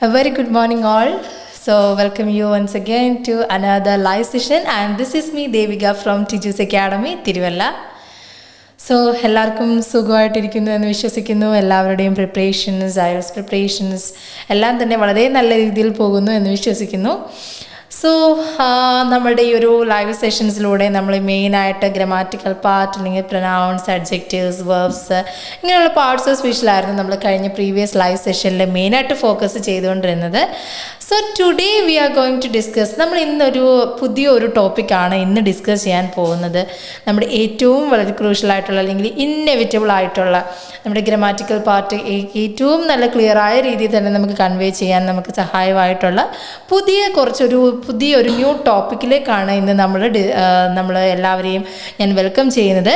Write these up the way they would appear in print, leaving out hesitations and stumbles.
A very good morning all. So welcome you once again to another live session and this is me Devika from Tiju's Academy, Tiruvalla. So എല്ലാവർക്കും സുഖമായിട്ടിരിക്കുന്നു എന്ന് വിശ്വസിക്കുന്നു. എല്ലാവരുടെയും IELTS preparations എല്ലാം തന്നെ വളരെ നല്ല രീതിയിൽ പോകുന്നു എന്ന് വിശ്വസിക്കുന്നു. സോ നമ്മളുടെ ഈ ഒരു ലൈവ് സെഷൻസിലൂടെ നമ്മൾ മെയിനായിട്ട് ഗ്രാമാറ്റിക്കൽ പാർട്ട് അല്ലെങ്കിൽ പ്രൊനൗൺസ്, അഡ്ജക്റ്റീവ്സ്, വെർബ്സ് ഇങ്ങനെയുള്ള പാർട്സ് ഓഫ് സ്പീച്ചിലായിരുന്നു നമ്മൾ കഴിഞ്ഞ പ്രീവിയസ് ലൈവ് സെഷനിൽ മെയിനായിട്ട് ഫോക്കസ് ചെയ്തുകൊണ്ടിരുന്നത്. So today we are going to discuss, നമ്മൾ ഇന്നൊരു പുതിയൊരു ടോപ്പിക്കാണ് ഇന്ന് ഡിസ്കസ് ചെയ്യാൻ പോകുന്നത്. നമ്മുടെ ഏറ്റവും വളരെ ക്രൂഷ്യലായിട്ടുള്ള അല്ലെങ്കിൽ ഇന്നെവിറ്റബിൾ ആയിട്ടുള്ള നമ്മുടെ ഗ്രാമാറ്റിക്കൽ പാർട്ട് ഏറ്റവും നല്ല ക്ലിയറായ രീതിയിൽ തന്നെ നമുക്ക് കൺവേ ചെയ്യാൻ നമുക്ക് സഹായമായിട്ടുള്ള പുതിയൊരു ന്യൂ ടോപ്പിക്കിലേക്കാണ് ഇന്ന് നമ്മൾ എല്ലാവരെയും ഞാൻ വെൽക്കം ചെയ്യുന്നത്.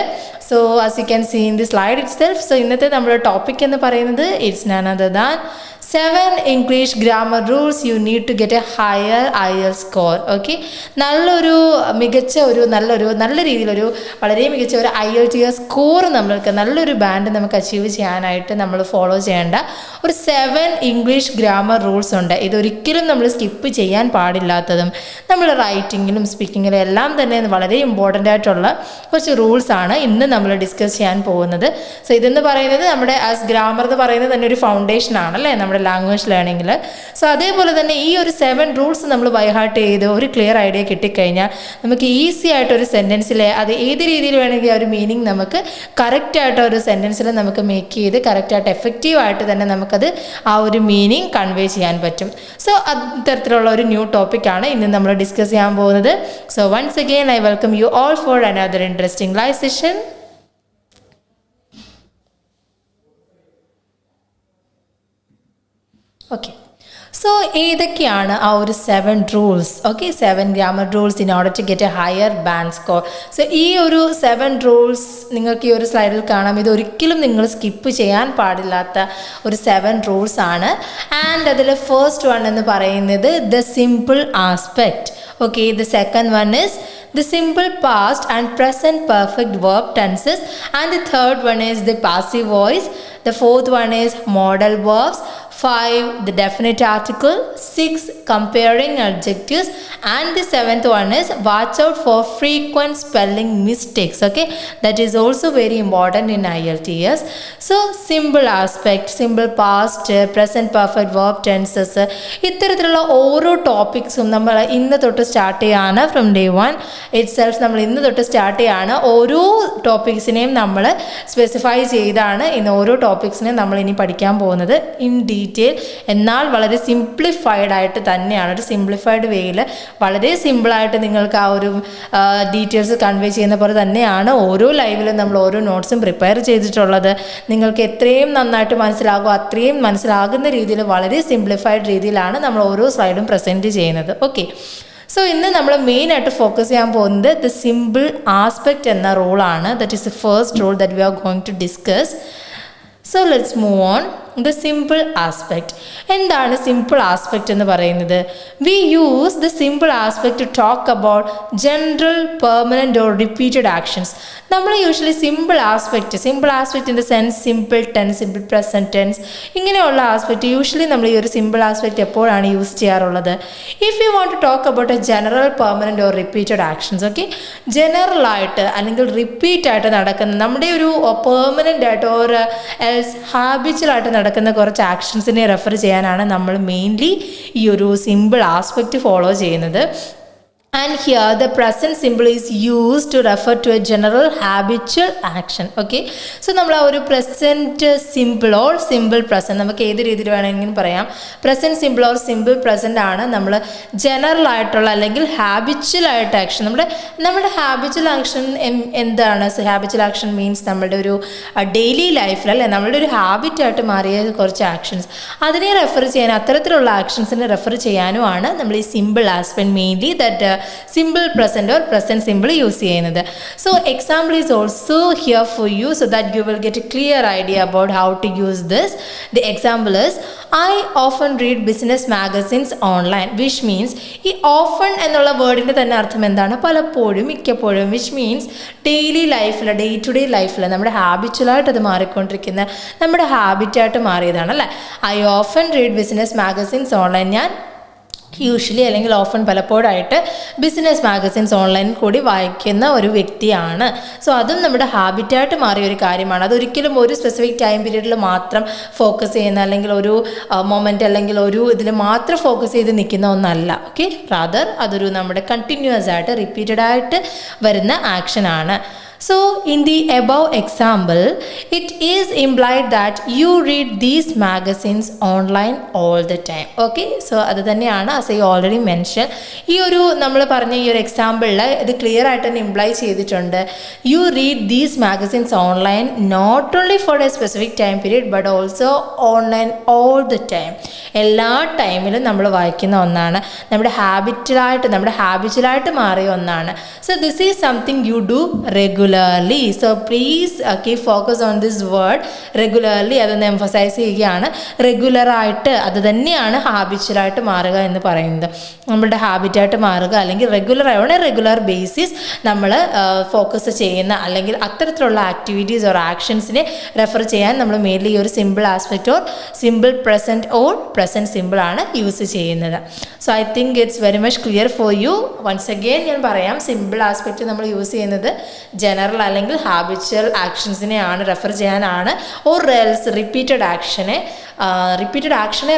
So as you can see in the slide itself. So ഇന്നത്തെ നമ്മുടെ ടോപ്പിക് എന്ന് പറയുന്നത് it's none other than 7 English grammar rules you need to get a higher IELTS score. Okay, നല്ല രീതിയിലൊരു വളരെ മികച്ച ഒരു IELTS സ്കോർ നല്ലൊരു ബാൻഡ് നമുക്ക് അച്ചീവ് ചെയ്യാനായിട്ട് നമ്മൾ ഫോളോ ചെയ്യേണ്ട ഒരു 7 ഇംഗ്ലീഷ് ഗ്രാമർ റൂൾസ് ഉണ്ട്. ഇതൊരിക്കലും നമ്മൾ സ്കിപ്പ് ചെയ്യാൻ പാടില്ലാത്തതും നമ്മൾ റൈറ്റിങ്ങിലും സ്പീക്കിങ്ങിലും എല്ലാം തന്നെ വളരെ ഇമ്പോർട്ടൻ്റ് ആയിട്ടുള്ള കുറച്ച് റൂൾസാണ് ഇന്ന് നമ്മൾ ഡിസ്കസ് ചെയ്യാൻ പോകുന്നത്. സോ ഇതെന്ന് പറയുന്നത് നമ്മുടെ ആസ് ഗ്രാമർ എന്ന് പറയുന്നത് തന്നെ ഒരു ഫൗണ്ടേഷൻ ആണല്ലേ നമ്മുടെ ലാംഗ്വേജ് ലേണിങ്ങിൽ. സോ അതേപോലെ തന്നെ ഈ ഒരു 7 റൂൾസ് നമ്മൾ ബൈ ഹാർട്ട് ചെയ്ത് ഒരു ക്ലിയർ ഐഡിയ കിട്ടിക്കഴിഞ്ഞാൽ നമുക്ക് ഈസി ആയിട്ടൊരു സെൻറ്റൻസിലെ അത് ഏത് രീതിയിൽ വേണമെങ്കിൽ ആ ഒരു മീനിങ് നമുക്ക് കറക്റ്റായിട്ട് ഒരു സെൻറ്റൻസിൽ നമുക്ക് മേക്ക് ചെയ്ത് കറക്റ്റായിട്ട് എഫക്റ്റീവായിട്ട് തന്നെ നമുക്കത് ആ ഒരു മീനിങ് കൺവേ ചെയ്യാൻ പറ്റും. സോ അത്തരത്തിലുള്ള ഒരു ന്യൂ ടോപ്പിക്കാണ് ഇന്ന് നമ്മൾ ഡിസ്കസ് ചെയ്യാൻ പോകുന്നത്. So once again I welcome you all for another interesting live session. Okay, so ഏതൊക്കെയാണ് ആ ഒരു 7 rules? Okay, 7 grammar rules in order to get a higher band score. So ഈ ഒരു 7 റൂൾസ് നിങ്ങൾക്ക് ഈ ഒരു സ്ലൈഡിൽ കാണാം. ഇതൊരിക്കലും നിങ്ങൾ സ്കിപ്പ് ചെയ്യാൻ പാടില്ലാത്ത ഒരു 7 റൂൾസ് ആണ്. ആൻഡ് അതിൽ ഫസ്റ്റ് വൺ എന്ന് പറയുന്നത് the simple aspect. Okay, the second one is the simple past and present perfect verb tenses, and the third one is the passive voice. The fourth one is modal verbs. 5 the definite article. 6 comparing adjectives, and the 7th one is watch out for frequent spelling mistakes. Okay, that is also very important in IELTS. So simple aspect, simple past, present perfect verb tenses, ഇത്തരത്തിലുള്ള ഓരോ ടോപ്പിക്സും നമ്മൾ ഇന്ന് തൊട്ട് start ചെയ്യാണ്. From day 1 itself നമ്മൾ ഇന്ന് തൊട്ട് start ചെയ്യാണ്. ഓരോ ടോപ്പിക്സിനെയും നമ്മൾ സ്പെസിഫൈ ചെയ്താണ് ഇന്ന് ഓരോ ടോപ്പിക്സിനെയും നമ്മൾ ഇനി പഠിക്കാൻ പോകുന്നത് ഇൻ ഡീറ്റെയിൽ. എന്നാൽ വളരെ സിംപ്ലിഫൈഡ് ആയിട്ട് തന്നെയാണ്, ഒരു സിംപ്ലിഫൈഡ് വേയിൽ വളരെ സിമ്പിളായിട്ട് നിങ്ങൾക്ക് ആ ഒരു ഡീറ്റെയിൽസ് കൺവേ ചെയ്യുന്ന പോലെ തന്നെയാണ് ഓരോ ലൈവിലും നമ്മൾ ഓരോ നോട്ട്സും പ്രിപ്പയർ ചെയ്തിട്ടുള്ളത്. നിങ്ങൾക്ക് എത്രയും നന്നായിട്ട് മനസ്സിലാകുമോ അത്രയും മനസ്സിലാകുന്ന രീതിയിൽ വളരെ സിംപ്ലിഫൈഡ് രീതിയിലാണ് നമ്മൾ ഓരോ സ്ലൈഡും പ്രസൻറ്റ് ചെയ്യുന്നത്. ഓക്കെ, സോ ഇന്ന് നമ്മൾ മെയിനായിട്ട് ഫോക്കസ് ചെയ്യാൻ പോകുന്നത് ദ സിമ്പിൾ ആസ്പെക്റ്റ് എന്ന റൂളാണ്. That is the first rule that we are going to discuss. So let's move on. The simple aspect. എന്താണ് സിമ്പിൾ ആസ്പെക്റ്റ് എന്ന് പറയുന്നത്? We use the simple aspect to talk about general, permanent or repeated actions. നമ്മൾ usually simple aspect in the sense simple tense, simple present tense, ഇങ്ങനെയുള്ള aspect usually നമ്മൾ ഈ ഒരു simple aspect എപ്പോഴാണ് use ചെയ്യാറുള്ളത്? If you want to talk about A general, permanent or repeated actions. Okay, ജനറലായിട്ട് അല്ലെങ്കിൽ റിപ്പീറ്റായിട്ട് നടക്കുന്ന നമ്മുടെ ഒരു പെർമനൻ്റ് ആയിട്ട് ഓർ എൽസ് ഹാബിച്വലായിട്ട് നടക്കുന്ന കുറച്ച് ആക്ഷൻസിനെ റെഫർ ചെയ്യാനാണ് നമ്മൾ മെയിൻലി ഈ ഒരു സിമ്പിൾ ആസ്പെക്റ്റ് ഫോളോ ചെയ്യുന്നത്. And here the present symbol is used to refer to a general habitual action. Okay, so നമ്മൾ ആ ഒരു present simple or simple present നമുക്ക് ഏത് രീതിയിൽ വേണമെങ്കിലും പറയാം. Present simple or simple present ആണ് നമ്മൾ ജനറൽ ആയിട്ടുള്ള അല്ലെങ്കിൽ ഹാബിച്വൽ ആയിട്ട് ആക്ഷൻ. നമ്മുടെ ഹാബിച്വൽ ആക്ഷൻ എന്താണ്? ഹാബിച്വൽ ആക്ഷൻ മീൻസ് നമ്മളുടെ ഒരു ഡെയിലി ലൈഫിൽ അല്ലേ നമ്മളുടെ ഒരു ഹാബിറ്റായിട്ട് മാറിയ കുറച്ച് ആക്ഷൻസ്, അതിനെ റെഫർ ചെയ്യാൻ, അത്തരത്തിലുള്ള ആക്ഷൻസിനെ റെഫർ ചെയ്യാനുമാണ് നമ്മൾ ഈ simple aspect mainly that simple present or present simple use ചെയ്യുന്നത്. So example is also here for you so that you will get a clear idea about how to use this. The example is I often read business magazines online, which means ഈ often എന്നുള്ള വേർഡിൻ്റെ തന്നെ അർത്ഥം എന്താണ്? പലപ്പോഴും, മിക്കപ്പോഴും, which means daily ലൈഫിൽ, day to day ലൈഫിൽ നമ്മുടെ ഹാബിച്വലായിട്ട് അത് മാറിക്കൊണ്ടിരിക്കുന്ന നമ്മുടെ ഹാബിറ്റായിട്ട് മാറിയതാണ് അല്ലേ. I often read business magazines online. ഞാൻ യൂഷ്വലി അല്ലെങ്കിൽ ഓഫൺ പലപ്പോഴായിട്ട് ബിസിനസ് മാഗസിൻസ് ഓൺലൈനിൽ കൂടി വായിക്കുന്ന ഒരു വ്യക്തിയാണ്. സോ അതും നമ്മുടെ ഹാബിറ്റായിട്ട് മാറിയ ഒരു കാര്യമാണ്. അതൊരിക്കലും ഒരു സ്പെസിഫിക് ടൈം പീരീഡിൽ മാത്രം ഫോക്കസ് ചെയ്യുന്ന അല്ലെങ്കിൽ ഒരു മൊമെൻ്റ് അല്ലെങ്കിൽ ഒരു ഇതിൽ മാത്രം ഫോക്കസ് ചെയ്ത് നിൽക്കുന്ന ഒന്നല്ല. ഓക്കെ, റാദർ അതൊരു നമ്മുടെ കണ്ടിന്യൂസ് ആയിട്ട് റിപ്പീറ്റഡ് ആയിട്ട് വരുന്ന ആക്ഷനാണ്. So in the above example, it is implied that you read these magazines online all the time. Okay, so അത് തന്നെയാണ് as I already mentioned. ഈ ഒരു നമ്മൾ പറഞ്ഞ ഈ ഒരു എക്സാമ്പിളിൽ ഇത് ക്ലിയർ ആയിട്ട് തന്നെ ഇംപ്ലൈ ചെയ്തിട്ടുണ്ട്. You read these magazines online not only for a specific time period but also online all the time. എല്ലാ ടൈമിലും നമ്മൾ വായിക്കുന്ന ഒന്നാണ്, നമ്മുടെ ഹാബിച്വലായിട്ട് മാറിയ ഒന്നാണ്. So this is something you do regularly. So please keep focus on this word regularly. അതൊന്ന് emphasise ചെയ്യുകയാണ്. റെഗുലറായിട്ട് അത് തന്നെയാണ് ഹാബിച്വലായിട്ട് മാറുക എന്ന് പറയുന്നത്. നമ്മളുടെ ഹാബിറ്റായിട്ട് മാറുക അല്ലെങ്കിൽ റെഗുലർ ബേസിസ് നമ്മൾ ഫോക്കസ് ചെയ്യുന്ന അല്ലെങ്കിൽ അത്തരത്തിലുള്ള ആക്ടിവിറ്റീസ് ഓർ ആക്ഷൻസിനെ റെഫർ ചെയ്യാൻ നമ്മൾ മെയിൻലി ഈ ഒരു simple aspect or simple present or present simple ആണ് യൂസ് ചെയ്യുന്നത്. So I think it's very much clear for you. Once again ഞാൻ പറയാം, സിമ്പിൾ ആസ്പെക്റ്റ് നമ്മൾ യൂസ് ചെയ്യുന്നത് ജനറൽ അല്ലെങ്കിൽ ഹാബിച്വൽ ആക്ഷൻസിനെയാണ് റെഫർ ചെയ്യാനാണ്, ഓർ എൽസ് റിപ്പീറ്റഡ് ആക്ഷനെ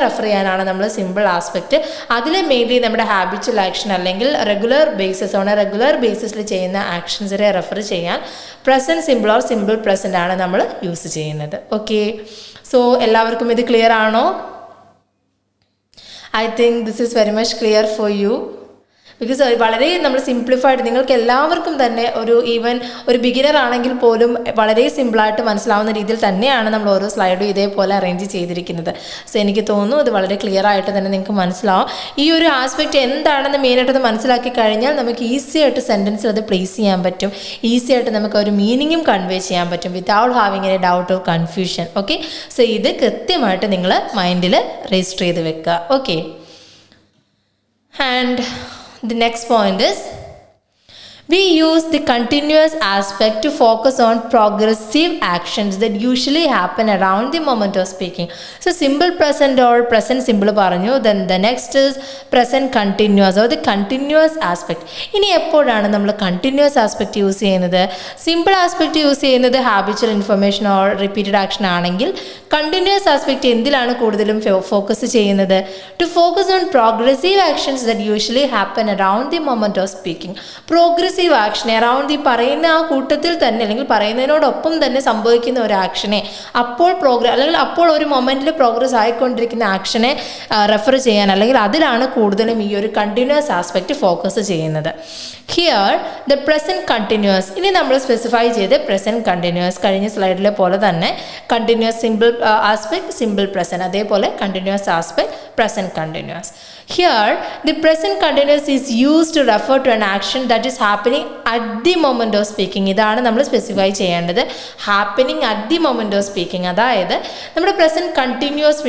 റെഫർ ചെയ്യാനാണ് നമ്മൾ സിമ്പിൾ ആസ്പെക്റ്റ്. അതിൽ മെയിൻലി നമ്മുടെ ഹാബിച്വൽ ആക്ഷൻ അല്ലെങ്കിൽ റെഗുലർ ബേസിസിൽ ചെയ്യുന്ന ആക്ഷൻസിനെ റെഫർ ചെയ്യാൻ present simple or simple present ആണ് നമ്മൾ യൂസ് ചെയ്യുന്നത്. ഓക്കെ, സോ എല്ലാവർക്കും ഇത് ക്ലിയർ ആണോ? I think this is very much clear for you. Because വളരെ നമ്മൾ സിംപ്ലിഫൈഡ്, നിങ്ങൾക്ക് എല്ലാവർക്കും തന്നെ ഈവൻ ഒരു ബിഗിനർ ആണെങ്കിൽ പോലും വളരെ സിമ്പിളായിട്ട് മനസ്സിലാവുന്ന രീതിയിൽ തന്നെയാണ് നമ്മൾ ഓരോ സ്ലൈഡും ഇതേപോലെ അറേഞ്ച് ചെയ്തിരിക്കുന്നത്. സോ എനിക്ക് തോന്നുന്നു ഇത് വളരെ ക്ലിയർ ആയിട്ട് തന്നെ നിങ്ങൾക്ക് മനസ്സിലാവും. ഈ ഒരു ആസ്പെക്റ്റ് എന്താണെന്ന് മെയിനായിട്ടത് മനസ്സിലാക്കി കഴിഞ്ഞാൽ നമുക്ക് ഈസി ആയിട്ട് സെൻറ്റൻസിൽ അത് പ്ലേസ് ചെയ്യാൻ പറ്റും, ഈസി ആയിട്ട് നമുക്ക് ഒരു മീനിങ്ങും കൺവേ ചെയ്യാൻ പറ്റും without having A doubt or confusion. Okay, so ഇത് കൃത്യമായിട്ട് നിങ്ങൾ മൈൻഡിൽ രജിസ്റ്റർ ചെയ്ത് വെക്കുക. Okay, and the next point is we use the continuous aspect to focus on progressive actions that usually happen around the moment of speaking. So simple present or present simple പറഞ്ഞു. Then the next is present continuous or the continuous aspect. ഇനി എപ്പോഴാണ് നമ്മൾ continuous aspect use ചെയ്യുന്നത്? Simple aspect use ചെയ്യുന്നത് habitual information or repeated action ആണെങ്കിൽ, continuous aspect എന്തിലാണ് കൂടുതലും focus ചെയ്യുന്നത്? To focus on progressive actions that usually happen around the moment of speaking. Progressive action around ഈ പറയുന്ന ആ കൂട്ടത്തിൽ തന്നെ അല്ലെങ്കിൽ പറയുന്നതിനോടൊപ്പം തന്നെ സംഭവിക്കുന്ന ഒരു ആക്ഷനെ അപ്പോൾ ഒരു മൊമെന്റിൽ പ്രോഗ്രസ് ആയിക്കൊണ്ടിരിക്കുന്ന ആക്ഷനെ റെഫർ ചെയ്യാൻ അല്ലെങ്കിൽ അതിലാണ് കൂടുതലും ഈ ഒരു കണ്ടിന്യൂസ് ആസ്പെക്റ്റ് ഫോക്കസ് ചെയ്യുന്നത്. Here the present continuous. ഇനി നമ്മൾ സ്പെസിഫൈ ചെയ്ത് പ്രസൻറ്റ് കണ്ടിന്യൂസ് കഴിഞ്ഞ സ്ലൈഡിലെ പോലെ തന്നെ continuous simple aspect simple present, അതേപോലെ continuous aspect present continuous. Here, the present continuous is used to refer to an action that is happening at the moment of speaking. ഇതാണ് നമ്മൾ specify ചെയ്യേണ്ടത്. Happening at the moment of speaking. അതായത് നമ്മുടെ present continuous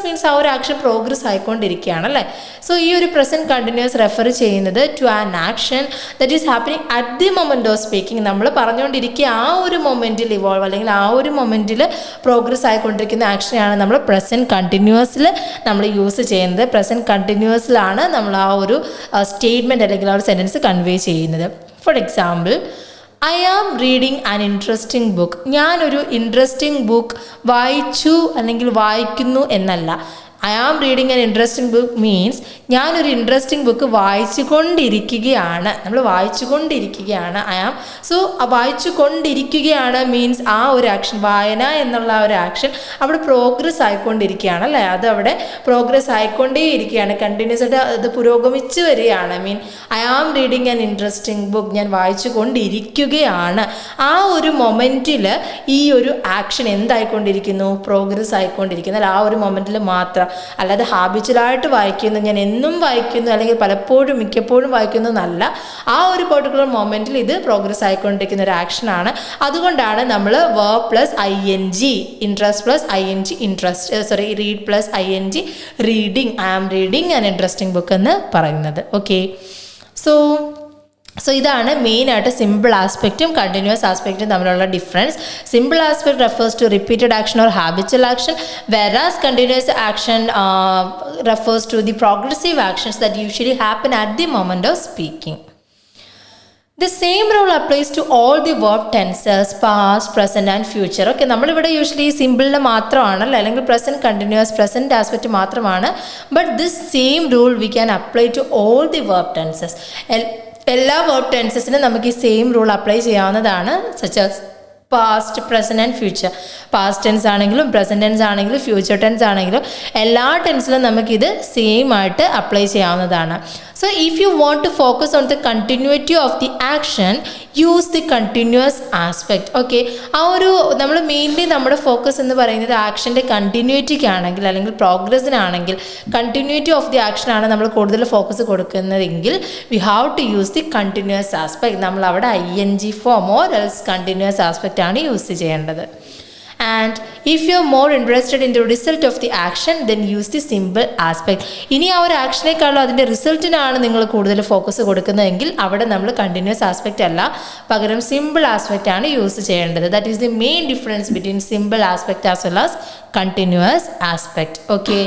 means ആ ഒരു action progress ആയിക്കൊണ്ടിരിക്കുകയാണ് അല്ലേ. So ഈ ഒരു പ്രസൻറ്റ് കണ്ടിന്യൂസ് റെഫർ ചെയ്യുന്നത് to an action that is happening at the moment of speaking. നമ്മൾ പറഞ്ഞുകൊണ്ടിരിക്കുക ആ ഒരു മൊമെന്റിൽ ഇവോൾവ് അല്ലെങ്കിൽ ആ ഒരു മൊമെന്റിൽ പ്രോഗ്രസ് ആയിക്കൊണ്ടിരിക്കുന്ന ആക്ഷനെയാണ് നമ്മൾ പ്രസൻറ്റ് കണ്ടിന്യൂസിൽ നമ്മൾ യൂസ് ചെയ്യുന്നത്. പ്രസൻറ്റ് കണ്ടിന്യൂസിലാണ് നമ്മൾ ആ ഒരു സ്റ്റേറ്റ്മെൻറ്റ് അല്ലെങ്കിൽ ആ ഒരു സെൻറ്റൻസ് കൺവേ ചെയ്യുന്നത്. For example, I am reading an interesting book. ഞാനൊരു ഇൻട്രസ്റ്റിംഗ് ബുക്ക് വായിച്ചു അല്ലെങ്കിൽ വായിക്കുന്നു എന്നല്ല. I am reading an interesting book means ഞാനൊരു ഇൻട്രസ്റ്റിംഗ് ബുക്ക് വായിച്ചുകൊണ്ടിരിക്കുകയാണ്. നമ്മൾ വായിച്ചുകൊണ്ടിരിക്കുകയാണ്. വായിച്ചുകൊണ്ടിരിക്കുകയാണ് മീൻസ് ആ ഒരു ആക്ഷൻ, വായന എന്നുള്ള ആ ഒരു ആക്ഷൻ അവിടെ പ്രോഗ്രസ് ആയിക്കൊണ്ടിരിക്കുകയാണ് അല്ലേ. അത് അവിടെ പ്രോഗ്രസ് ആയിക്കൊണ്ടേയിരിക്കുകയാണ്, കണ്ടിന്യൂസ് ആയിട്ട് അത് പുരോഗമിച്ച് വരികയാണ്. I am reading an interesting book, ഞാൻ വായിച്ചുകൊണ്ടിരിക്കുകയാണ്. ആ ഒരു മൊമെൻറ്റിൽ ഈ ഒരു ആക്ഷൻ എന്തായിക്കൊണ്ടിരിക്കുന്നു? പ്രോഗ്രസ് ആയിക്കൊണ്ടിരിക്കുന്നു. ആ ഒരു മൊമെൻറ്റിൽ മാത്രം അല്ലാതെ ഹാബിച്വലായിട്ട് വായിക്കുന്നു, ഞാൻ എന്നും വായിക്കുന്നു അല്ലെങ്കിൽ പലപ്പോഴും മിക്കപ്പോഴും വായിക്കുന്നു എന്നല്ല. ആ ഒരു പെർട്ടിക്കുലർ മൊമെൻറ്റിൽ ഇത് പ്രോഗ്രസ് ആയിക്കൊണ്ടിരിക്കുന്ന ഒരു ആക്ഷനാണ്. അതുകൊണ്ടാണ് നമ്മൾ verb plus ing, interest plus ing, read plus ing, reading, I am reading an interesting book എന്ന് പറയുന്നത്. ഓക്കെ, സോ ഇതാണ് മെയിനായിട്ട് സിമ്പിൾ ആസ്പെക്റ്റും കണ്ടിന്യൂസ് ആസ്പെക്റ്റും തമ്മിലുള്ള difference. Simple aspect refers to repeated action or habitual action, whereas continuous action refers to the progressive actions that usually happen at the moment of speaking. The same rule applies to all the verb tenses, past, present and future. Okay, നമ്മളിവിടെ usually സിമ്പിളിന് മാത്രമാണല്ലോ, അല്ലെങ്കിൽ present continuous present aspect മാത്രമാണ്. But this same rule we can apply to all the verb tenses. എല്ലാ verb tensesനും നമുക്ക് ഈ same rule apply ചെയ്യാവുന്നതാണ്. Such as past, present and future. Past tense ആണെങ്കിലും പ്രസൻറ്റ് ടെൻസ് ആണെങ്കിലും ഫ്യൂച്ചർ ടെൻസ് ആണെങ്കിലും എല്ലാ ടെൻസിലും നമുക്കിത് സെയിം ആയിട്ട് അപ്ലൈ ചെയ്യാവുന്നതാണ്. So if you want to focus on the continuity of the action, use the continuous aspect. Okay, ആ ഒരു നമ്മൾ മെയിൻലി നമ്മുടെ ഫോക്കസ് എന്ന് പറയുന്നത് ആക്ഷൻ്റെ കണ്ടിന്യൂറ്റിക്കാണെങ്കിൽ അല്ലെങ്കിൽ പ്രോഗ്രസ്സിനാണെങ്കിൽ കണ്ടിന്യൂറ്റി ഓഫ് ദി ആക്ഷനാണ് നമ്മൾ കൂടുതൽ ഫോക്കസ് കൊടുക്കുന്നതെങ്കിൽ we have to use the continuous aspect. നമ്മൾ അവിടെ ING form or else continuous aspect ആണ് യൂസ് ചെയ്യേണ്ടത്. And if you're more interested in the result of the action, then use the simple aspect. ഇനി ആ ഒരു ആക്ഷനേക്കാളും അതിൻ്റെ റിസൾട്ടിനാണ് നിങ്ങൾ കൂടുതൽ ഫോക്കസ് കൊടുക്കുന്നതെങ്കിൽ അവിടെ നമ്മൾ കണ്ടിന്യൂസ് ആസ്പെക്റ്റ് അല്ല, പകരം സിമ്പിൾ ആസ്പെക്റ്റ് ആണ് യൂസ് ചെയ്യേണ്ടത്. That is the main difference between simple aspect as well as continuous aspect. Okay,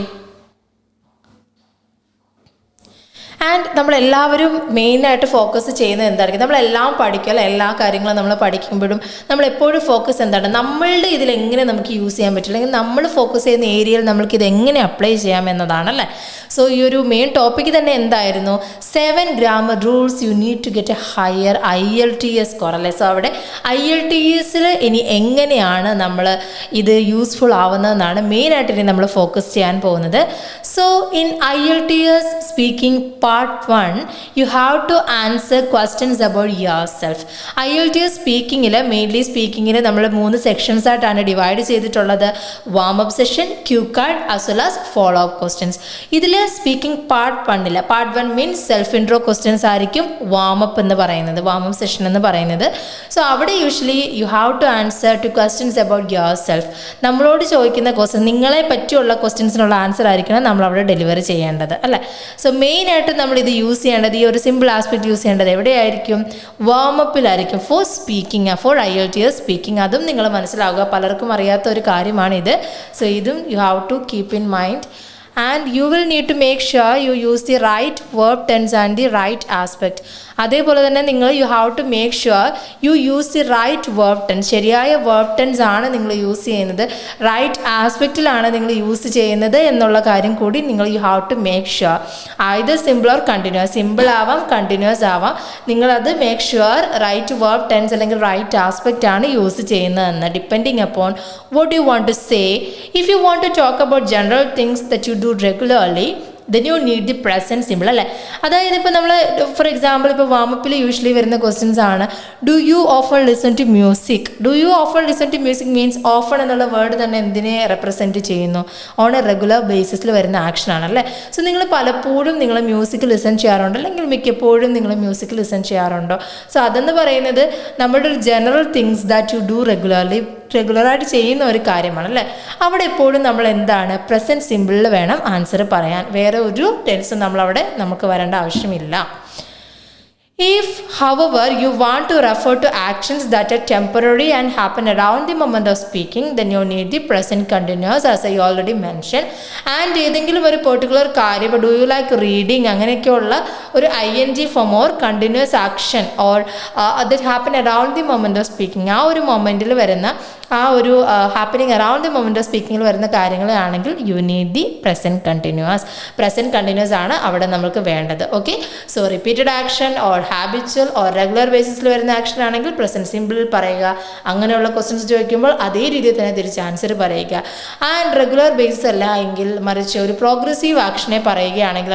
and നമ്മളെല്ലാവരും മെയിനായിട്ട് ഫോക്കസ് ചെയ്യുന്നത് എന്തായിരിക്കും? നമ്മളെല്ലാം പഠിക്കുമല്ലോ, എല്ലാ കാര്യങ്ങളും നമ്മൾ പഠിക്കുമ്പോഴും നമ്മളെപ്പോഴും ഫോക്കസ് എന്താണ്? നമ്മളുടെ ഇതിലെങ്ങനെ നമുക്ക് യൂസ് ചെയ്യാൻ പറ്റും, അല്ലെങ്കിൽ നമ്മൾ ഫോക്കസ് ചെയ്യുന്ന ഏരിയയിൽ നമ്മൾക്ക് ഇത് എങ്ങനെ അപ്ലൈ ചെയ്യാം എന്നതാണല്ലേ. സോ ഈ ഒരു മെയിൻ ടോപ്പിക്ക് തന്നെ എന്തായിരുന്നു? 7 grammar rules you need to get a higher IELTS score അല്ലേ. സോ അവിടെ IELTSൽ ഇനി എങ്ങനെയാണ് നമ്മൾ ഇത് യൂസ്ഫുൾ ആവുന്നതെന്നാണ് മെയിനായിട്ട് ഇനി നമ്മൾ ഫോക്കസ് ചെയ്യാൻ പോകുന്നത്. So in IELTS speaking Part 1, you have to answer questions about yourself. IELTS സ്പീക്കിങ്ങിൽ മെയിൻലി സ്പീക്കിങ്ങിൽ നമ്മൾ 3 സെക്ഷൻസ് ആയിട്ടാണ് ഡിവൈഡ് ചെയ്തിട്ടുള്ളത്. Warm up session, cue card as well as follow up questions. ഇതിൽ speaking part 1 part 1 means self intro questions ആയിരിക്കും warm up എന്ന് പറയുന്നത്, warm up session എന്ന് പറയുന്നത്. സോ അവിടെ usually you have to answer to questions about your self. നമ്മളോട് ചോദിക്കുന്ന question, നിങ്ങളെ പറ്റിയുള്ള ക്വസ്റ്റ്യൻസിനുള്ള ആൻസർ ആയിരിക്കണം നമ്മൾ അവിടെ ഡെലിവറി ചെയ്യേണ്ടത് അല്ലേ. സോ മെയിനായിട്ട് നമ്മളിത് യൂസ് ചെയ്യേണ്ടത്, ഈ ഒരു സിമ്പിൾ ആസ്പെക്ട് യൂസ് ചെയ്യേണ്ടത് എവിടെയായിരിക്കും? വാമപ്പിലായിരിക്കും, for speaking, for IELTS speaking. അതും നിങ്ങൾ മനസ്സിലാവുക, പലർക്കും അറിയാത്ത ഒരു കാര്യമാണിത്. സോ ഇതും you have to keep in mind. And you will need to make sure you use the right verb tense and the right aspect. അതേപോലെ തന്നെ നിങ്ങൾ you have to make sure you use the right verb tense. ശരിയായ verb tense ആണ് നിങ്ങൾ use ചെയ്യുന്നത്, right ആസ്പെക്റ്റിലാണ് നിങ്ങൾ use ചെയ്യുന്നത് എന്നുള്ള കാര്യം കൂടി നിങ്ങൾ you have to make sure. either simple or continuous, simple ആവാം കണ്ടിന്യൂസ് ആവാം, നിങ്ങളത് make sure right verb tense അല്ലെങ്കിൽ റൈറ്റ് ആസ്പെക്റ്റ് ആണ് യൂസ് ചെയ്യുന്നതെന്ന്. Depending upon what you want to say. If you want to talk about general things that you do regularly, then you need the present simple അല്ലേ. അതായത് ഇപ്പോൾ നമ്മൾ for example ഇപ്പോൾ വാമപ്പിൽ usually വരുന്ന questions ആണ്, do you often listen to music. Do you often listen to music means often എന്നുള്ള word തന്നെ എന്തിനെ റെപ്രസെൻറ്റ് ചെയ്യുന്നു? ഓൺ എ റെഗുലർ ബേസിസിൽ വരുന്ന ആക്ഷൻ ആണല്ലേ. സോ നിങ്ങൾ പലപ്പോഴും നിങ്ങൾ മ്യൂസിക് ലിസൺ ചെയ്യാറുണ്ടോ, അല്ലെങ്കിൽ മിക്കപ്പോഴും നിങ്ങൾ മ്യൂസിക് ലിസൺ ചെയ്യാറുണ്ടോ? സോ അതെന്ന് പറയുന്നത് നമ്മുടെ ഒരു general things that you do റെഗുലറായിട്ട് ചെയ്യുന്ന ഒരു കാര്യമാണ് അല്ലേ. അവിടെ എപ്പോഴും നമ്മൾ എന്താണ് പ്രസൻറ്റ് സിമ്പിളിൽ വേണം ആൻസർ പറയാൻ, വേറെ ഒരു ടെൻസും നമ്മളവിടെ നമുക്ക് വരേണ്ട ആവശ്യമില്ല. If, however, you want to refer to actions that are temporary and happen around the moment of speaking, then you need the present continuous as I already mentioned. And ഏതെങ്കിലും ഒരു പെർട്ടിക്കുലർ കാര്യം, ഇപ്പോൾ ഡു യു ലൈക്ക് റീഡിങ് അങ്ങനെയൊക്കെയുള്ള ഒരു ING form or continuous action or that happen around the moment of speaking, ആ ഒരു മൊമെൻറ്റിൽ വരുന്ന ആ ഒരു happening around the moment of സ്പീക്കിങ്ങിൽ വരുന്ന കാര്യങ്ങളാണെങ്കിൽ you need the present continuous ആണ് അവിടെ നമുക്ക് വേണ്ടത്. Okay, so repeated action or habitual or regular ബേസിസിൽ വരുന്ന ആക്ഷൻ ആണെങ്കിൽ പ്രസൻറ്റ് സിമ്പിൾ പറയുക. അങ്ങനെയുള്ള ക്വസ്റ്റ്യൻസ് ചോദിക്കുമ്പോൾ അതേ രീതിയിൽ തന്നെ തിരിച്ച് ആൻസർ പറയുക. ആൻഡ് റെഗുലർ ബേസിസ് അല്ല എങ്കിൽ മറിച്ച് ഒരു പ്രോഗ്രസീവ് ആക്ഷനെ പറയുകയാണെങ്കിൽ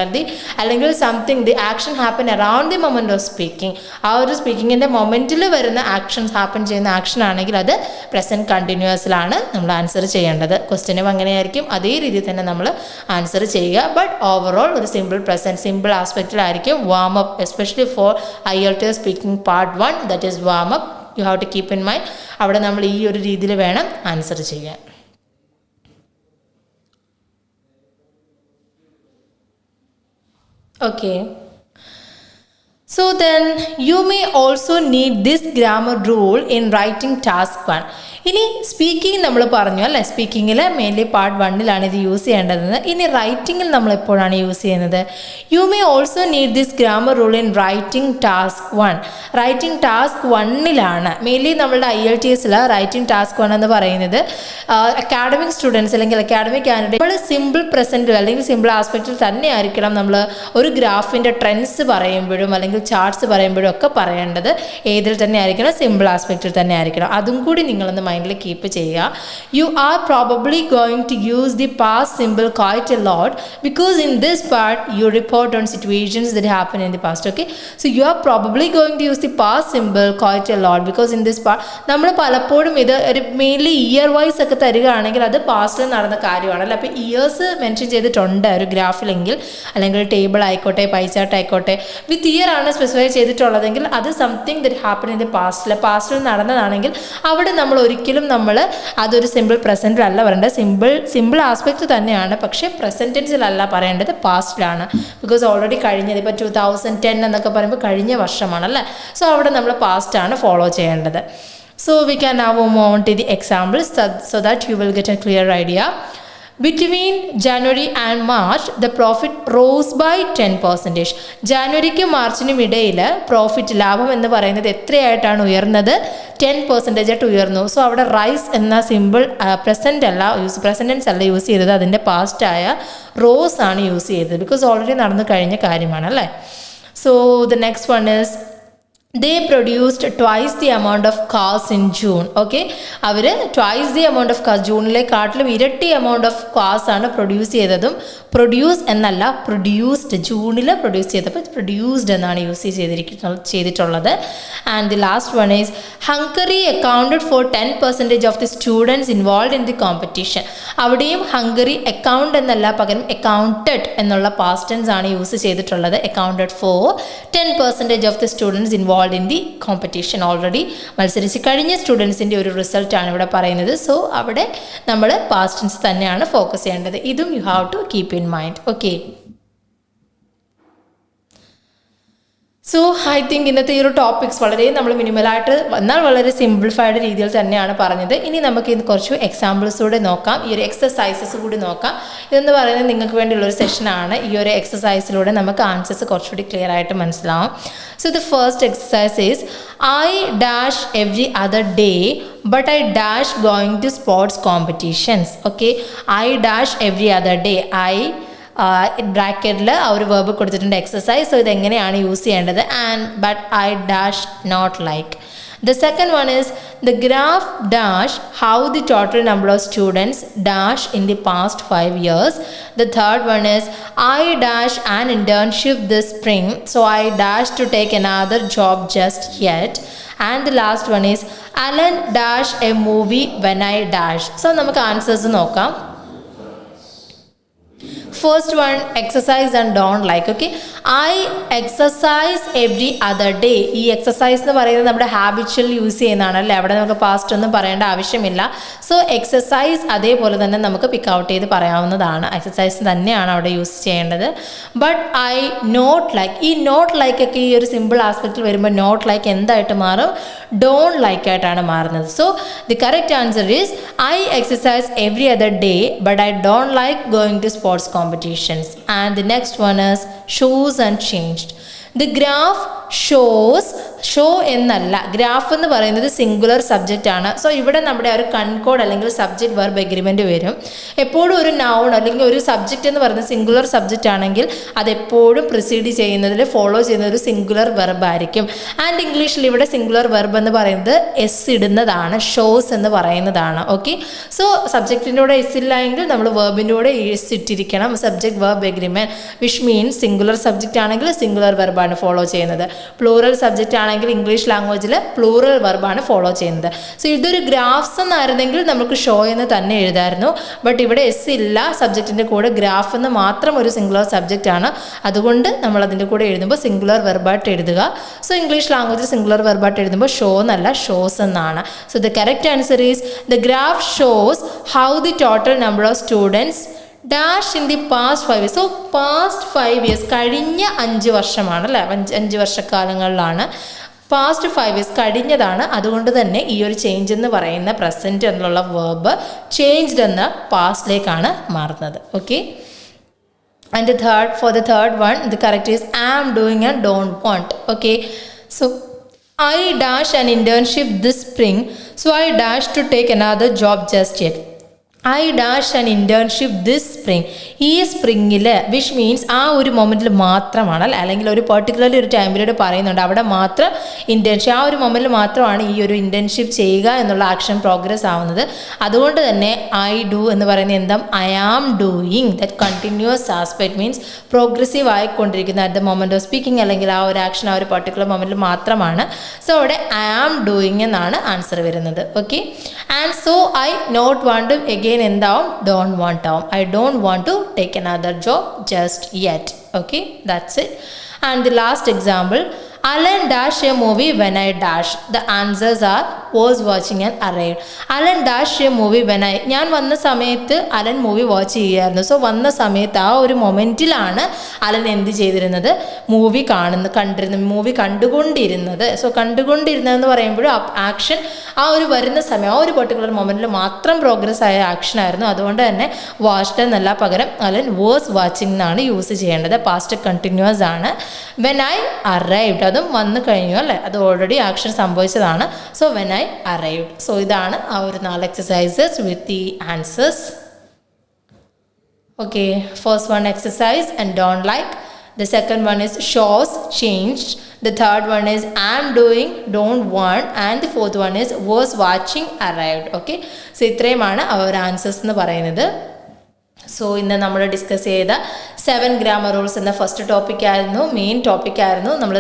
അല്ലെങ്കിൽ something the action happen around the moment of speaking. ആ ഒരു സ്പീക്കിങ്ങിൻ്റെ മൊമെൻറ്റിൽ വരുന്ന ആക്ഷൻസ് ഹാപ്പൻ ചെയ്യുന്ന ആക്ഷൻ ആണെങ്കിൽ അത് പ്രസൻറ്റ് കണ്ടിന്യൂസിലാണ് നമ്മൾ ആൻസർ ചെയ്യേണ്ടത്. ക്വസ്റ്റ്യനും അങ്ങനെയായിരിക്കും, അതേ രീതിയിൽ തന്നെ നമ്മൾ ആൻസർ ചെയ്യുക. ബട്ട് ഓവറോൾ ഒരു സിമ്പിൾ ആസ്പെക്റ്റിലായിരിക്കും warm up, especially for IELTS speaking part 1, that is warm up. You have to keep in mind. അവിടെ നമ്മൾ ഈ ഒരു രീതിയിൽ വേണം ആൻസർ ചെയ്യാൻ. Okay. So then you may also need this grammar rule in writing task 1. ഇനി speaking നമ്മൾ പറഞ്ഞു അല്ലേ, സ്പീക്കിങ്ങിൽ മെയിൻലി പാർട്ട് 1ലാണ് ഇത് യൂസ് ചെയ്യേണ്ടതെന്ന്. ഇനി റൈറ്റിങ്ങിൽ നമ്മൾ എപ്പോഴാണ് യൂസ് ചെയ്യുന്നത്? You may also need this grammar rule in writing task 1. Writing task 1ലാണ് മെയിൻലി നമ്മളുടെ IELTSൽ റൈറ്റിംഗ് ടാസ്ക് 1 എന്ന് പറയുന്നത് അക്കാഡമിക് സ്റ്റുഡൻസ് അല്ലെങ്കിൽ അക്കാഡമിക് കാൻഡിഡേറ്റ് നമ്മൾ സിമ്പിൾ പ്രസൻറ്റിൽ അല്ലെങ്കിൽ സിമ്പിൾ ആസ്പെക്റ്റിൽ തന്നെ ആയിരിക്കണം നമ്മൾ ഒരു ഗ്രാഫിൻ്റെ ട്രെൻഡ്സ് പറയുമ്പോഴും അല്ലെങ്കിൽ ചാർട്ട്സ് പറയുമ്പോഴും ഒക്കെ പറയേണ്ടത് ഏതിൽ തന്നെ ആയിരിക്കണം? സിമ്പിൾ ആസ്പെക്റ്റിൽ തന്നെ ആയിരിക്കണം. അതും കൂടി നിങ്ങളൊന്ന് മൈൻഡിൽ കീപ്പ് ചെയ്യുക. You are probably going to use the past simple quite a lot because in this part you report on situations that happen in the past. Okay, so you are probably going to use the past simple quite a lot because in this part നമ്മൾ പലപ്പോഴും ഇത് ഒരു mainly year vice ഒക്കെ തരികയാണെങ്കിൽ അത് പാസ്റ്റിൽ നടന്ന കാര്യമാണല്ലോ. അപ്പോൾ ഇയേഴ്സ് മെൻഷൻ ചെയ്തിട്ടുണ്ട് ഒരു ഗ്രാഫിലെങ്കിൽ, അല്ലെങ്കിൽ ടേബിൾ ആയിക്കോട്ടെ, പൈ ചാർട്ട് ആയിക്കോട്ടെ, വിത്ത് ഇയർ ആണ് സ്പെസിഫൈ ചെയ്തിട്ടുള്ളതെങ്കിൽ അത് something that happen in the പാസ്റ്റിൽ നടന്നതാണെങ്കിൽ അവിടെ നമ്മൾ ഒരിക്കലും നമ്മൾ അതൊരു സിമ്പിൾ പ്രസൻറ്റിലല്ല പറയേണ്ടത്. സിമ്പിൾ ആസ്പെക്റ്റ് തന്നെയാണ്, പക്ഷേ പ്രസൻറ്റ് ടെൻസിലല്ല പറയേണ്ടത്, പാസ്റ്റിലാണ്. ബിക്കോസ് ഓൾറെഡി കഴിഞ്ഞത് ഇപ്പോൾ 2010 എന്നൊക്കെ പറയുമ്പോൾ കഴിഞ്ഞ വർഷമാണല്ലേ. സോ അവിടെ നമ്മൾ പാസ്റ്റാണ് ഫോളോ ചെയ്യേണ്ടത്. So we can now move on to the examples so that you will get a clear idea. Between January and March, the profit rose by 10%. ജാനുവരിക്കും മാർച്ചിനും ഇടയിൽ പ്രോഫിറ്റ്, ലാഭം എന്ന് പറയുന്നത് എത്രയായിട്ടാണ് ഉയർന്നത്? 10% ആയിട്ട് ഉയർന്നു. സോ അവിടെ റൈസ് എന്ന സിമ്പിൾ പ്രസൻറ്റൻസ് അല്ല യൂസ് ചെയ്തത്, അതിൻ്റെ പാസ്റ്റായ റോസ് ആണ് യൂസ് ചെയ്തത്. ബിക്കോസ് ഓൾറെഡി നടന്നു കഴിഞ്ഞ കാര്യമാണ് അല്ലേ. So the next one is they produced twice the amount of cars in June. Okay, അവർ twice the amount of cars, ജൂണിലെക്കാട്ടിലും ഇരട്ടി amount of cars ആണ് പ്രൊഡ്യൂസ് ചെയ്തതും. പ്രൊഡ്യൂസ് എന്നല്ല, പ്രൊഡ്യൂസ്ഡ്, ജൂണിൽ പ്രൊഡ്യൂസ് ചെയ്തപ്പോൾ പ്രൊഡ്യൂസ്ഡ് എന്നാണ് യൂസ് ചെയ്തിട്ടുള്ളത്. And the last one is Hungary accounted for 10% of the students involve in the competition. അവിടെയും ഹംഗറി അക്കൗണ്ട് എന്നല്ല, പകരം അക്കൗണ്ടഡ് എന്നുള്ള പാസ്റ്റ് ടെൻസ് ആണ് യൂസ് ചെയ്തിട്ടുള്ളത്. Accounted for 10% of the students involve in the competition. Already മത്സരിച്ച് കഴിഞ്ഞ സ്റ്റുഡൻസിൻ്റെ ഒരു റിസൾട്ടാണ് ഇവിടെ പറയുന്നത്. സോ അവിടെ നമ്മൾ പാസ്റ്റ് ടെൻസ് തന്നെയാണ് ഫോക്കസ് ചെയ്യേണ്ടത്. ഇതും you have to keep in mind. Okay, so I think ഇന്നത്തെ ഈ ഒരു ടോപ്പിക്സ് വളരെ നമ്മൾ മിനിമലായിട്ട് എന്നാൽ വളരെ സിംപ്ലിഫൈഡ് രീതിയിൽ തന്നെയാണ് പറഞ്ഞത്. ഇനി നമുക്ക് ഇന്ന് കുറച്ച് എക്സാമ്പിൾസ് കൂടെ നോക്കാം, ഈ ഒരു എക്സസൈസസ് കൂടി നോക്കാം. ഇതെന്ന് പറയുന്നത് നിങ്ങൾക്ക് വേണ്ടിയുള്ളൊരു സെഷനാണ്. ഈ ഒരു എക്സസൈസിലൂടെ നമുക്ക് ആൻസേഴ്സ് കുറച്ചുകൂടി ക്ലിയർ ആയിട്ട് മനസ്സിലാവും. So the first exercise is I dash every other day but I dash going to sports competitions. Okay, I dash every other day, I ബ്രാക്കറ്റിൽ ആ ഒരു വെർബ് കൊടുത്തിട്ടുണ്ട് എക്സസൈസ്. സോ ഇതെങ്ങനെയാണ് യൂസ് ചെയ്യേണ്ടത്? And but I dash not like. The second one is the graph dash how the total number of students dash in the past 5 years. The third one is I dash an internship this spring, so I dash to take another job just yet. And the last one is Alan dash a movie when I dash. So നമുക്ക് answers നോക്കാം. First one, exercise and don't like. Okay, I exercise every other day. ഈ exercise എന്ന് പറയുന്നത് നമ്മുടെ habitual use ചെയ്യുന്നതാണല്ലേ, അവിടെ നമുക്ക് past ഒന്നും പറയേണ്ട ആവശ്യമില്ല. സോ എക്സസൈസ് അതേപോലെ തന്നെ നമുക്ക് പിക്ക് ഔട്ട് ചെയ്ത് പറയാവുന്നതാണ്. എക്സസൈസ് തന്നെയാണ് അവിടെ യൂസ് ചെയ്യേണ്ടത്. ബട്ട് ഐ നോട്ട് ലൈക്ക്, ഈ നോട്ട് ലൈക്ക് ഒക്കെ ഈ ഒരു സിമ്പിൾ ആസ്പെക്റ്റിൽ വരുമ്പോൾ നോട്ട് ലൈക്ക് എന്തായിട്ട് മാറും? ഡോണ്ട് ലൈക്ക് ആയിട്ടാണ് മാറുന്നത്. So the correct answer is I exercise every other day but I don't like going to sports competitions. And the next one is shows unchanged. The graph shows, show എന്നല്ല, graph എന്ന് പറയുന്നത് singular subject ആണ്. So ഇവിടെ നമ്മുടെ ഒരു കൺകോഡ് അല്ലെങ്കിൽ subject verb agreement വരും. എപ്പോഴും ഒരു നൗൺ അല്ലെങ്കിൽ ഒരു സബ്ജക്റ്റ് എന്ന് പറയുന്നത് സിംഗുലർ സബ്ജക്റ്റ് ആണെങ്കിൽ അതെപ്പോഴും പ്രിസീഡ് ചെയ്യുന്നതിൽ ഫോളോ ചെയ്യുന്ന ഒരു സിംഗുലർ വെർബ് ആയിരിക്കും. ആൻഡ് ഇംഗ്ലീഷിൽ ഇവിടെ സിംഗുലർ വെർബ് എന്ന് പറയുന്നത് എസ് ഇടുന്നതാണ്, ഷോസ് എന്ന് പറയുന്നതാണ്. ഓക്കെ, സോ സബ്ജക്റ്റിൻ്റെ കൂടെ എസ് ഇല്ല എങ്കിൽ നമ്മൾ വെർബിൻ്റെ കൂടെ എസ് ഇട്ടിരിക്കണം. Subject verb agreement which means singular subject ആണെങ്കിൽ സിംഗുലർ വെർബാണ് ഫോളോ ചെയ്യുന്നത്. പ്ലൂറൽ സബ്ജക്റ്റ് ആണെങ്കിൽ ഇംഗ്ലീഷ് ലാംഗ്വേജിൽ പ്ലൂറൽ വെർബാണ് ഫോളോ ചെയ്യുന്നത്. സോ ഇതൊരു ഗ്രാഫ്സ് എന്നായിരുന്നെങ്കിൽ നമുക്ക് ഷോ എന്ന് തന്നെ എഴുതായിരുന്നു. ബട്ട് ഇവിടെ എസ് ഇല്ല, സബ്ജക്റ്റിൻ്റെ കൂടെ ഗ്രാഫ് എന്ന് മാത്രം ഒരു സിംഗുലർ സബ്ജക്റ്റ് ആണ്. അതുകൊണ്ട് നമ്മൾ അതിൻ്റെ കൂടെ എഴുതുമ്പോൾ സിംഗുലർ വെർബായിട്ട് എഴുതുക. സോ ഇംഗ്ലീഷ് ലാംഗ്വേജിൽ സിംഗുലർ വെർബായിട്ട് എഴുതുമ്പോൾ ഷോ എന്നല്ല, ഷോസ് എന്നാണ്. So the correct answer is the graph shows how the total number of students dash in the past 5 years. So past 5 years കഴിഞ്ഞ 5 വർഷമാണ് അല്ലേ, 5 വർഷക്കാലങ്ങളിലാണ്. പാസ്റ്റ് 5 ഇയേഴ്സ് കഴിഞ്ഞതാണ്. അതുകൊണ്ട് തന്നെ ഈ ഒരു ചേഞ്ച് എന്ന് പറയുന്ന പ്രസൻറ്റ് എന്നുള്ള വേർബ് ചേഞ്ച്ഡ് എന്ന പാസ്റ്റിലേക്കാണ് മാറുന്നത്. Okay, and for the third one, the correct is am doing and don't want. Okay, so I dash an internship this spring, so I dash to take another job just yet. I dash an internship this spring. ഈ സ്പ്രിങ്ങിൽ which means ആ ഒരു മൊമെൻറ്റിൽ മാത്രമാണ് അല്ലെങ്കിൽ ഒരു particularly ഒരു time period പറയുന്നുണ്ട്, അവിടെ മാത്രം ഇൻറ്റേൺഷിപ്പ്, ആ ഒരു മൊമെൻറ്റിൽ മാത്രമാണ് ഈ ഒരു ഇൻറ്റേൺഷിപ്പ് ചെയ്യുക എന്നുള്ള ആക്ഷൻ പ്രോഗ്രസ് ആവുന്നത്. അതുകൊണ്ട് തന്നെ ഐ ഡു എന്ന് പറയുന്നത് എന്താ, I am doing, that continuous aspect means progressive ആയിക്കൊണ്ടിരിക്കുന്ന at the moment of speaking, അല്ലെങ്കിൽ ആ ഒരു ആക്ഷൻ ആ ഒരു പെർട്ടിക്കുലർ മൊമെൻറ്റിൽ മാത്രമാണ്. സോ അവിടെ ഐ ആം ഡൂയിങ് എന്നാണ് ആൻസർ വരുന്നത്. Okay, and so I not want to again എന്താവും, ഡോണ്ട് വാണ്ട് ആവും. I don't want to take another job just yet. Okay, that's it. And the last example, Alan dash a movie when I dash. The answers are was watching and arrived. Alan dash a movie when I, ഞാൻ വന്ന സമയത്ത് Allen movie watch ചെയ്യുമായിരുന്നു. So വന്ന സമയത്ത് ആ ഒരു മൊമെൻറ്റിലാണ് Allen എന്ത് ചെയ്തിരുന്നത്, മൂവി മൂവി കണ്ടുകൊണ്ടിരുന്നത്. സോ കണ്ടുകൊണ്ടിരുന്നതെന്ന് പറയുമ്പോഴും ആക്ഷൻ ആ ഒരു വരുന്ന സമയം ആ ഒരു പെർട്ടിക്കുലർ മൊമെൻറ്റിൽ മാത്രം പ്രോഗ്രസ് ആയ ആക്ഷൻ ആയിരുന്നു. അതുകൊണ്ട് തന്നെ വാച്ച്ഡ് എന്നല്ല, പകരം അലൻ വാസ് വാച്ചിങ് എന്നാണ് യൂസ് ചെയ്യേണ്ടത്. പാസ്റ്റ് കണ്ടിന്യൂസ് ആണ്. വെൻ ഐ അറൈവ്ഡ്, അതും വന്നു കഴിഞ്ഞു അല്ലേ, അത് ഓൾറെഡി ആക്ഷൻ സംഭവിച്ചതാണ്. So when I arrived. So ഇതാണ് ആ ഒരു 4 exercises with the answers. Okay, first one exercise and don't like. The second one is shows changed. The third one is am doing, don't want. And the fourth one is was watching, arrived. Okay, so ഇത്രയുമാണ് our answers എന്ന് പറയുന്നത്. So ഇന്ന് നമ്മൾ discuss ചെയ്ത 7 grammar rules എന്ന first ടോപ്പിക്കായിരുന്നു, main ടോപ്പിക്കായിരുന്നു, നമ്മൾ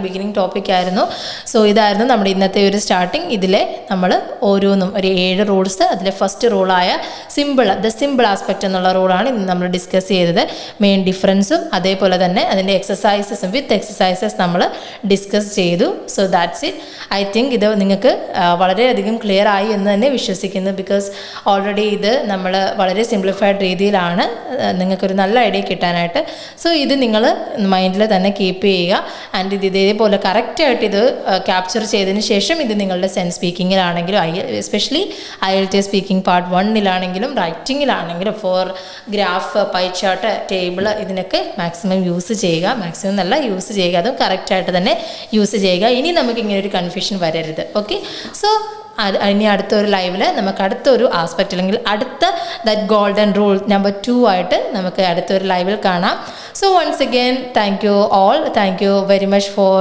beginning ടോപ്പിക്കായിരുന്നു. So ഇതായിരുന്നു നമ്മുടെ ഇന്നത്തെ ഒരു സ്റ്റാർട്ടിങ്. ഇതിലെ നമ്മൾ ഓരോന്നും ഒരു 7 റൂൾസ്, അതിലെ ഫസ്റ്റ് റൂളായ സിമ്പിൾ ആസ്പെക്റ്റ് എന്നുള്ള റൂളാണ് ഇന്ന് നമ്മൾ ഡിസ്കസ് ചെയ്തത്. മെയിൻ ഡിഫറൻസും അതേപോലെ തന്നെ അതിൻ്റെ എക്സസൈസസും വിത്ത് എക്സസൈസസ് നമ്മൾ ഡിസ്കസ് ചെയ്തു. So that's it. I think ഇത് നിങ്ങൾക്ക് വളരെയധികം ക്ലിയർ ആയി എന്ന് തന്നെ വിശ്വസിക്കുന്നു. ബിക്കോസ് ഓൾറെഡി ഇത് നമ്മൾ വളരെ സിംപ്ലിഫൈഡ് രീതിയിലാണ് നിങ്ങൾക്കൊരു നല്ല ഐഡിയ കിട്ടാനായിട്ട്. സോ ഇത് നിങ്ങൾ മൈൻഡിൽ തന്നെ കീപ്പ് ചെയ്യുക. ആൻഡ് ഇത് ഇതേപോലെ കറക്റ്റായിട്ട് ഇത് ക്യാപ്ചർ ചെയ്തതിന് ശേഷം ഇത് നിങ്ങളുടെ സെൻസ് സ്പീക്കിങ്ങിലാണെങ്കിലും എസ്പെഷ്യലി IELTS സ്പീക്കിംഗ് പാർട്ട് 1-ലാണെങ്കിലും റൈറ്റിങ്ങിലാണെങ്കിലും for graph, pie chart, table ഇതിനൊക്കെ മാക്സിമം യൂസ് ചെയ്യുക. മാക്സിമം നല്ല യൂസ് ചെയ്യുക, അതും കറക്റ്റായിട്ട് തന്നെ യൂസ് ചെയ്യുക. ഇനി നമുക്ക് ഇങ്ങനെ ഒരു കൺഫ്യൂഷൻ വരരുത്. ഓക്കെ, സോ ഇനി അടുത്തൊരു ലൈവിൽ നമുക്ക് അടുത്തൊരു ആസ്പെക്റ്റ് അല്ലെങ്കിൽ അടുത്ത ദാറ്റ് ഗോൾഡൻ റൂൾ നമ്പർ 2 ആയിട്ട് നമുക്ക് അടുത്തൊരു ലൈവിൽ കാണാം. So once again thank you all. Thank you very much for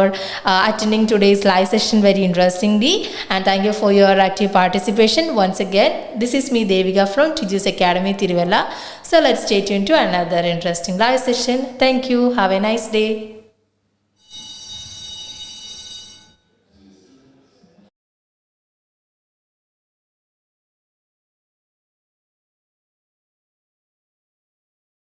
attending today's live session very interestingly, and thank you for your active participation. Once again, this is me Devika from Tiju's Academy, Tiruvalla. So let's stay tuned to another interesting live session. Thank you. Have a nice day.